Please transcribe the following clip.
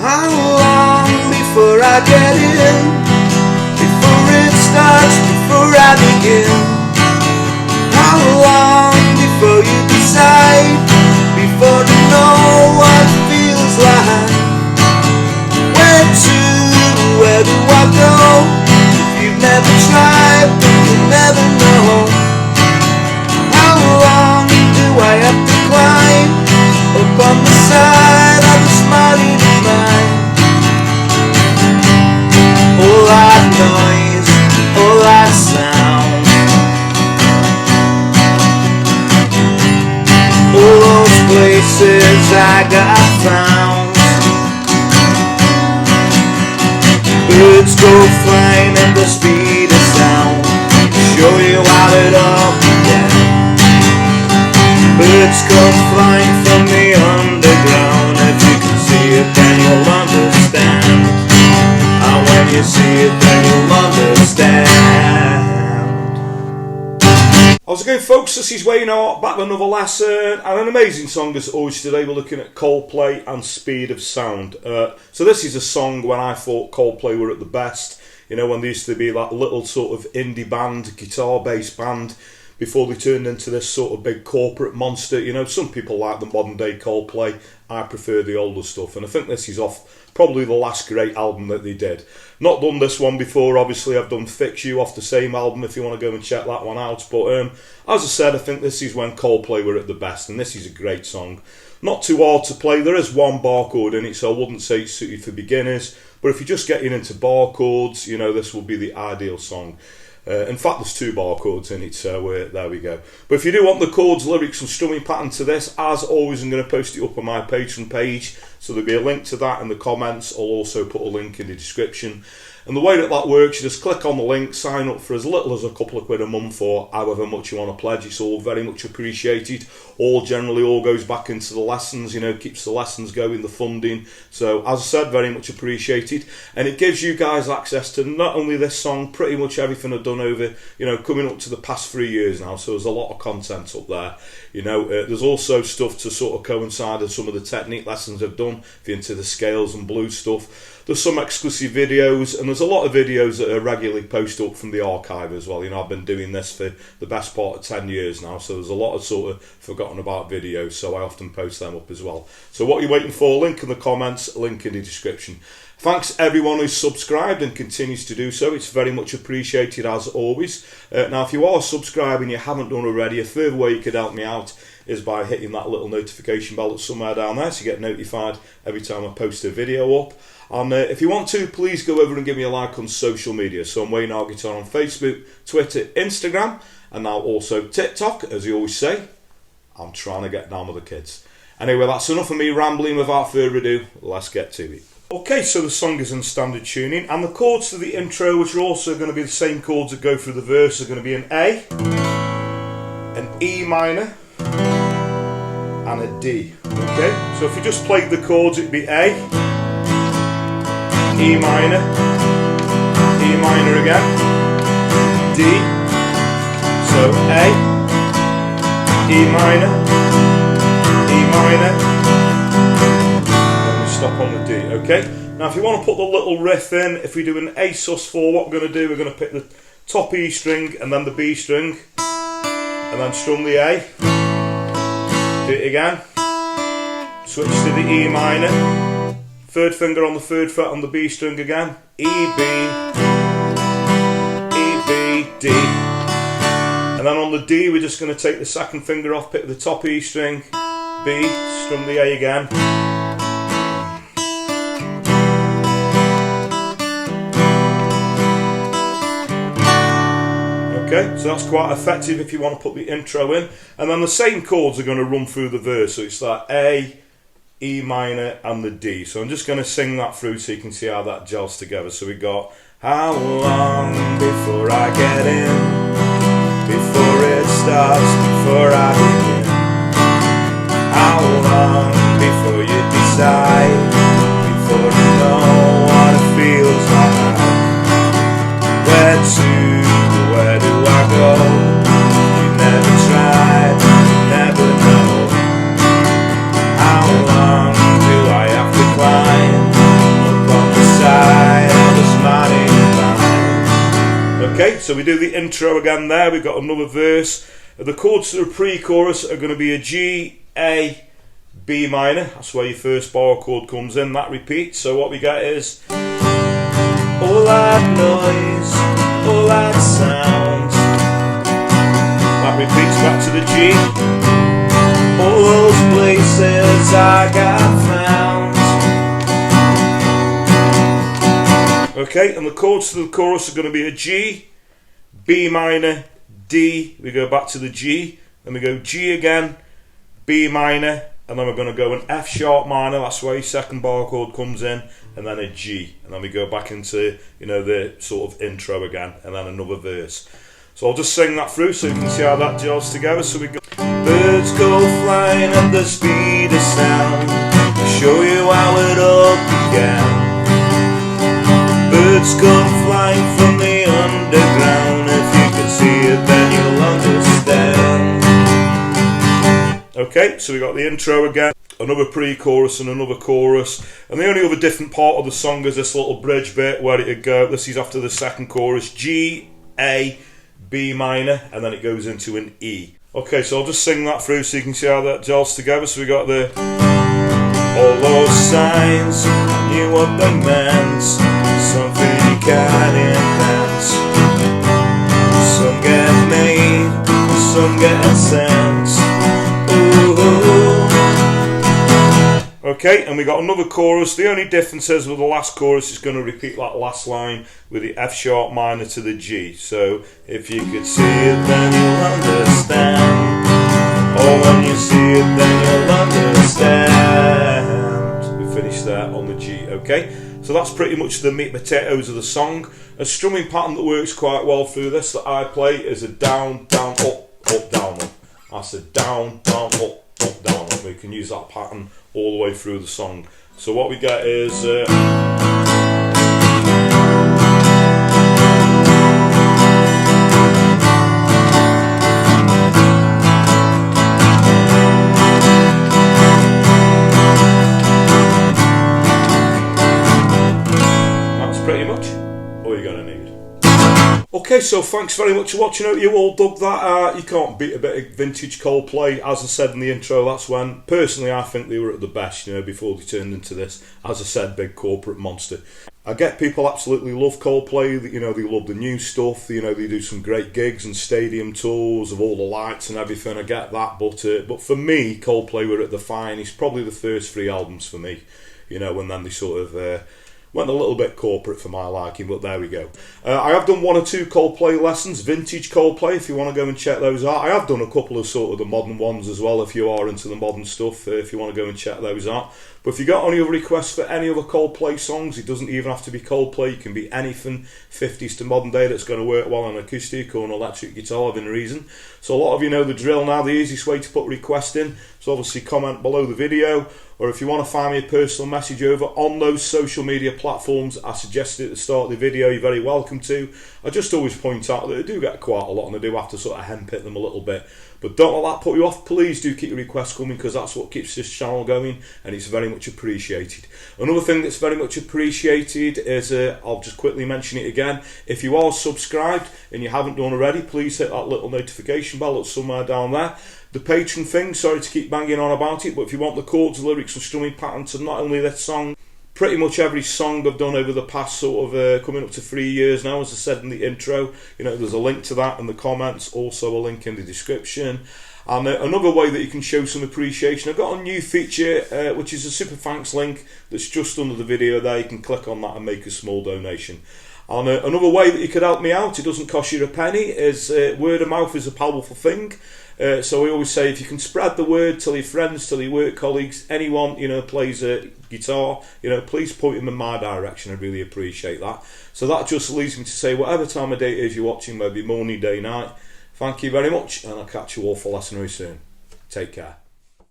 How long before I get in? Before it starts, before I begin? How long before you decide? Before you know what it feels like? Where to? Where do I go? If you've never tried, then you'll never know. How long do I have to climb up on the side of this mighty divine? All that noise, all that sound, all those places I got found. Birds go flying at the speed of sound, show you how it all began. Birds come flying from the underground. If you can see it, then you'll understand. And when you see it, then you'll understand. How's it going, folks? This is Wayne Hart, back with another lesson and an amazing song as always. Today we're looking at Coldplay and Speed of Sound. So this is a song when I thought Coldplay were at the best. You know, when they used to be that little sort of indie band, guitar-based band, before they turned into this sort of big corporate monster. You know, some people like the modern day Coldplay. I prefer the older stuff, and I think this is off probably the last great album that they did. Not done this one before, obviously. I've done Fix You off the same album if you want to go and check that one out. But as I said, I think this is when Coldplay were at the best, and this is a great song. Not too hard to play. There is one bar chord in it, so I wouldn't say it's suited for beginners. But if you're just getting into bar chords, you know, this will be the ideal song. In fact, there's 2 bar chords in it, so there we go. But if you do want the chords, lyrics and strumming pattern to this, as always, I'm going to post it up on my Patreon page, so there'll be a link to that in the comments. I'll also put a link in the description. And the way that works, you just click on the link, sign up for as little as a couple of quid a month or however much you want to pledge. It's all very much appreciated. Generally all goes back into the lessons, you know, keeps the lessons going, the funding. So as I said, very much appreciated. And it gives you guys access to not only this song, pretty much everything I've done over, you know, coming up to the past 3 years now. So there's a lot of content up there. You know, there's also stuff to sort of coincide with some of the technique lessons I've done, if you're into the scales and blues stuff. There's some exclusive videos, and there's a lot of videos that are regularly posted up from the archive as well. You know, I've been doing this for the best part of 10 years now, so there's a lot of sort of forgotten about videos, so I often post them up as well. So what are you waiting for? Link in the comments, link in the description. Thanks everyone who's subscribed and continues to do so. It's very much appreciated as always. Now, if you are subscribed and you haven't done already, a further way you could help me out is by hitting that little notification bell that's somewhere down there, so you get notified every time I post a video up. And if you want to, please go over and give me a like on social media. So I'm Wayne Hart Guitar on Facebook, Twitter, Instagram, and now also TikTok, as you always say. I'm trying to get down with the kids. Anyway, that's enough of me rambling. Without further ado, let's get to it. Okay, so the song is in standard tuning, and the chords to the intro, which are also going to be the same chords that go through the verse, are going to be an A, an E minor, and a D. Okay, so if you just played the chords, it'd be A, E minor again, D, so A, E minor, then we stop on the D, okay? Now if you want to put the little riff in, if we do an A sus4, what we're going to do, we're going to pick the top E string and then the B string, and then strum the A, do it again, switch to the E minor, third finger on the 3rd fret on the B string again, E, B, D. And then on the D, we're just going to take the 2nd finger off, pick the top E string, B, strum the A again. Okay, so that's quite effective if you want to put the intro in. And then the same chords are going to run through the verse, so it's that A, E minor and the D. So I'm just going to sing that through so you can see how that gels together. So we got, how long before I get in, before it starts, before I begin, how long before you decide, before you know what it feels like, where do I go, you never tried, never know. How long do I have to climb Okay, so we do the intro again there. We've got another verse. The chords to the pre-chorus are going to be a G, A, B minor. That's where your first bar chord comes in. That repeats. So what we get is all that noise, all that sound. That repeats back to the G. All those places I got found. Okay, and the chords to the chorus are going to be a G, B minor, D, we go back to the G, then we go G again, B minor, and then we're going to go an F sharp minor, that's where your second bar chord comes in, and then a G, and then we go back into, you know, the sort of intro again, and then another verse. So I'll just sing that through so you can see how that gels together. So we go, birds go flying at the speed of sound, to show you how it all began. Birds come flying from the underground. If you can see it, then you'll understand. Okay, so we got the intro again, another pre-chorus and another chorus, and the only other different part of the song is this little bridge bit where it'd go. This is after the second chorus, G, A, B minor, and then it goes into an E. Okay, so I'll just sing that through so you can see how that gels together. So we got the all those signs, I knew what they meant, something you can't invent. Some get made, some get sent. Ooh. Okay, and we got another chorus. The only difference is with the last chorus is going to repeat that last line with the F sharp minor to the G. So if you could see it, then you'll understand. Oh, when you see it, then you'll understand. We finish there on the G, okay? So that's pretty much the meat and potatoes of the song. A strumming pattern that works quite well through this that I play is a down, down, up, up, down, up. That's a down, down, up, down, up. We can use that pattern all the way through the song. So what we get is... pretty much all you're going to need. Okay, so thanks very much for watching. I hope you all dug that. You can't beat a bit of vintage Coldplay. As I said in the intro, that's when, personally, I think they were at the best, you know, before they turned into this, as I said, big corporate monster. I get people absolutely love Coldplay, you know, they love the new stuff, you know, they do some great gigs and stadium tours of all the lights and everything, I get that, but for me, Coldplay were at the finest, probably the first 3 albums for me, you know, and then they sort of... went a little bit corporate for my liking, but there we go. I have done 1 or 2 Coldplay lessons, vintage Coldplay, if you want to go and check those out. I have done a couple of sort of the modern ones as well, if you are into the modern stuff, if you want to go and check those out. But if you got any other requests for any other Coldplay songs, it doesn't even have to be Coldplay, it can be anything 50s to modern day that's going to work well on acoustic or an electric guitar within reason. So a lot of you know the drill now, the easiest way to put a request in, so obviously comment below the video, or if you want to find me a personal message over on those social media platforms I suggested at the start of the video, you're very welcome to. I just always point out that I do get quite a lot and I do have to sort of henpick them a little bit. But don't let that put you off. Please do keep your requests coming because that's what keeps this channel going and it's very much appreciated. Another thing that's very much appreciated is, I'll just quickly mention it again, if you are subscribed and you haven't done already, please hit that little notification bell that's somewhere down there. The Patreon thing, sorry to keep banging on about it, but if you want the chords, lyrics and strumming patterns to not only this song, pretty much every song I've done over the past sort of coming up to 3 years now, as I said in the intro, you know, there's a link to that in the comments, also a link in the description. And another way that you can show some appreciation, I've got a new feature which is a super thanks link that's just under the video there. You can click on that and make a small donation. And another way that you could help me out, it doesn't cost you a penny, is word of mouth is a powerful thing. So we always say if you can spread the word, tell your friends, tell your work colleagues, anyone, you know, plays a guitar, you know, please point them in my direction. I really appreciate that. So that just leads me to say whatever time of day it is you're watching, maybe morning, day, night, thank you very much, and I'll catch you all for lesson very soon. Take care.